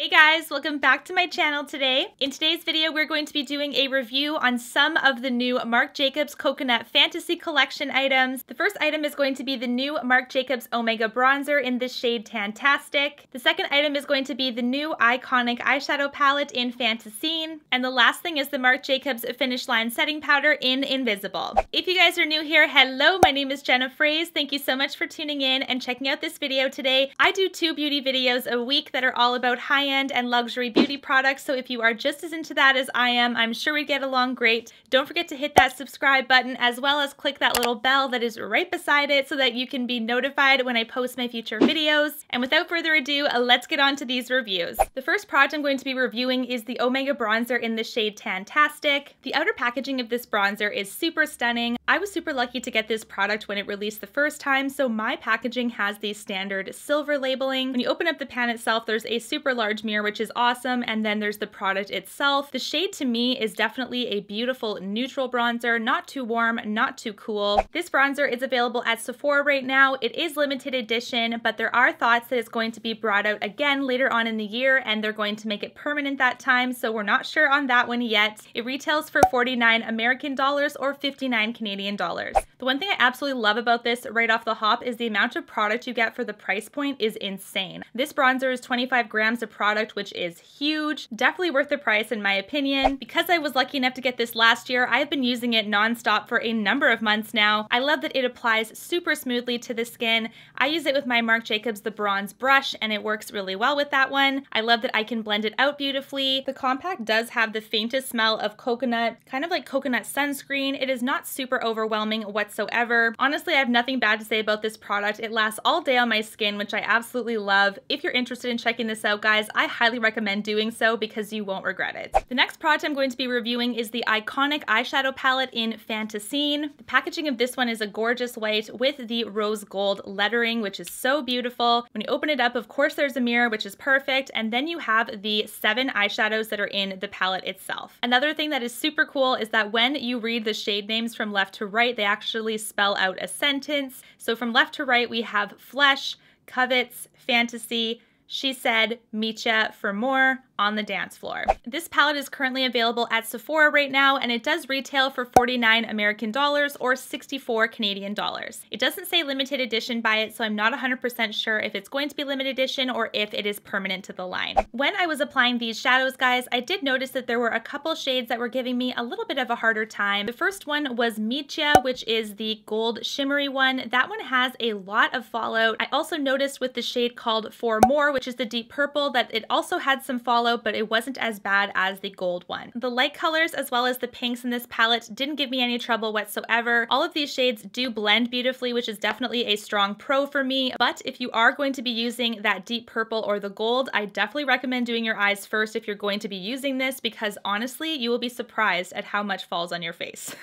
Hey guys, welcome back to my channel today. In today's video, we're going to be doing a review on some of the new Marc Jacobs Coconut Fantasy Collection items. The first item is going to be the new Marc Jacobs Omega Bronzer in the shade Tan-tastic. The second item is going to be the new Eye-conic eyeshadow palette in Fantascene. And the last thing is the Marc Jacobs Finish Line Setting Powder in Invisible. If you guys are new here, hello, my name is Jenna Fraze. Thank you so much for tuning in and checking out this video today. I do 2 beauty videos a week that are all about high-end and luxury beauty products, so if you are just as into that as I am, I'm sure we'd get along great. Don't forget to hit that subscribe button as well as click that little bell that is right beside it so that you can be notified when I post my future videos. And without further ado, let's get on to these reviews. The first product I'm going to be reviewing is the Omega Bronzer in the shade Tan-tastic. The outer packaging of this bronzer is super stunning. I was super lucky to get this product when it released the first time, so my packaging has the standard silver labeling. When you open up the pan itself, there's a super large mirror, which is awesome, and then there's the product itself. The shade to me is definitely a beautiful neutral bronzer, not too warm, not too cool. This bronzer is available at Sephora right now. It is limited edition, but there are thoughts that it's going to be brought out again later on in the year, and they're going to make it permanent that time, so we're not sure on that one yet. It retails for 49 American dollars or 59 Canadian dollars. The one thing I absolutely love about this right off the hop is the amount of product you get for the price point is insane. This bronzer is 25 grams of product, which is huge. Definitely worth the price in my opinion. Because I was lucky enough to get this last year, I've been using it non-stop for a number of months now. I love that it applies super smoothly to the skin. I use it with my Marc Jacobs The Bronze brush and it works really well with that one. I love that I can blend it out beautifully. The compact does have the faintest smell of coconut, kind of like coconut sunscreen. It is not super overwhelming whatsoever. Honestly, I have nothing bad to say about this product. It lasts all day on my skin, which I absolutely love. If you're interested in checking this out, guys, I highly recommend doing so because you won't regret it. The next product I'm going to be reviewing is the Eye-conic eyeshadow palette in Fantascene. The packaging of this one is a gorgeous white with the rose gold lettering, which is so beautiful. When you open it up, of course, there's a mirror, which is perfect, and then you have the 7 eyeshadows that are in the palette itself. Another thing that is super cool is that when you read the shade names from left to right, they actually spell out a sentence. So from left to right, we have Flesh, Covets, Fantasy, She Said, Meetcha for more, on the dance floor. This palette is currently available at Sephora right now, and it does retail for 49 American dollars or 64 Canadian dollars. It doesn't say limited edition by it, so I'm not 100% sure if it's going to be limited edition or if it is permanent to the line. When I was applying these shadows, guys, I did notice that there were a couple shades that were giving me a little bit of a harder time. The first one was Meetcha, which is the gold shimmery one. That one has a lot of fallout. I also noticed with the shade called For More, which is the deep purple, that it also had some fallout, but it wasn't as bad as the gold one. The light colors as well as the pinks in this palette didn't give me any trouble whatsoever. All of these shades do blend beautifully, which is definitely a strong pro for me, but if you are going to be using that deep purple or the gold, I definitely recommend doing your eyes first if you're going to be using this, because honestly, you will be surprised at how much falls on your face.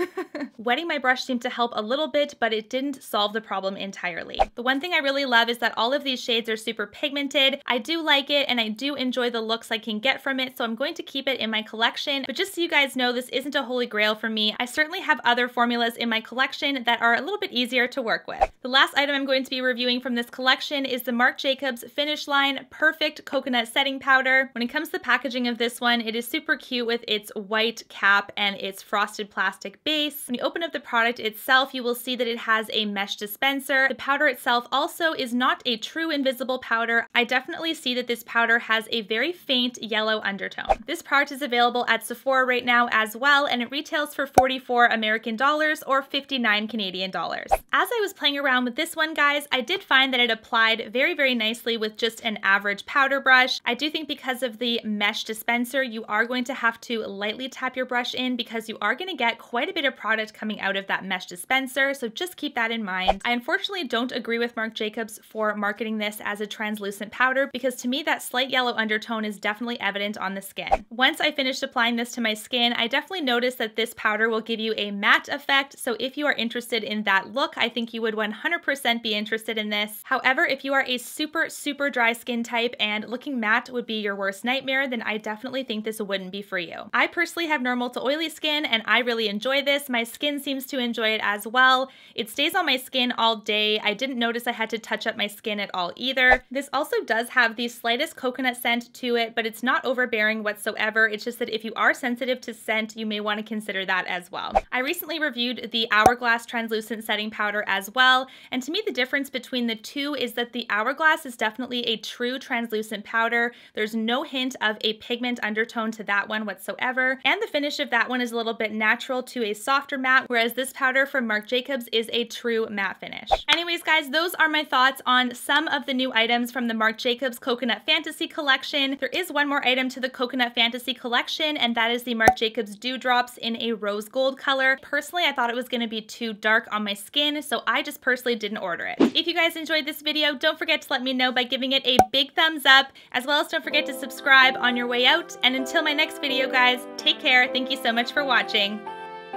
Wetting my brush seemed to help a little bit, but it didn't solve the problem entirely. The one thing I really love is that all of these shades are super pigmented. I do like it, and I do enjoy the looks I can get from it, so I'm going to keep it in my collection. But just so you guys know, this isn't a holy grail for me. I certainly have other formulas in my collection that are a little bit easier to work with. The last item I'm going to be reviewing from this collection is the Marc Jacobs Finish Line Perfect Coconut Setting Powder. When it comes to the packaging of this one, it is super cute with its white cap and its frosted plastic base. When you open up the product itself, you will see that it has a mesh dispenser. The powder itself also is not a true invisible powder. I definitely see that this powder has a very faint yellow undertone. This product is available at Sephora right now as well, and it retails for 44 American dollars or 59 Canadian dollars. As I was playing around with this one, guys, I did find that it applied very, very nicely with just an average powder brush. I do think because of the mesh dispenser, you are going to have to lightly tap your brush in because you are going to get quite a bit of product coming out of that mesh dispenser, so just keep that in mind. I unfortunately don't agree with Marc Jacobs for marketing this as a translucent powder, because to me that slight yellow undertone is definitely definitely evident on the skin. Once I finished applying this to my skin, I definitely noticed that this powder will give you a matte effect, so if you are interested in that look, I think you would 100% be interested in this. However, if you are a super dry skin type and looking matte would be your worst nightmare, then I definitely think this wouldn't be for you. I personally have normal to oily skin and I really enjoy this. My skin seems to enjoy it as well. It stays on my skin all day. I didn't notice I had to touch up my skin at all either. This also does have the slightest coconut scent to it, but it's not overbearing whatsoever. It's just that if you are sensitive to scent, you may want to consider that as well. I recently reviewed the Hourglass Translucent Setting Powder as well, and to me the difference between the two is that the Hourglass is definitely a true translucent powder. There's no hint of a pigment undertone to that one whatsoever, and the finish of that one is a little bit natural to a softer matte, whereas this powder from Marc Jacobs is a true matte finish. Anyways guys, those are my thoughts on some of the new items from the Marc Jacobs Coconut Fantasy collection. There is one more item to the Coconut Fantasy collection, and that is the Marc Jacobs Dewdrops in a rose gold color. Personally, I thought it was going to be too dark on my skin, so I just personally didn't order it. If you guys enjoyed this video, don't forget to let me know by giving it a big thumbs up, as well as don't forget to subscribe on your way out. And until my next video guys, take care. Thank you so much for watching.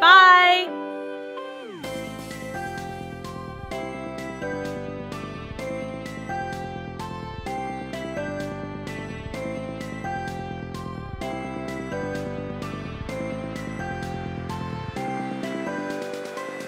Bye!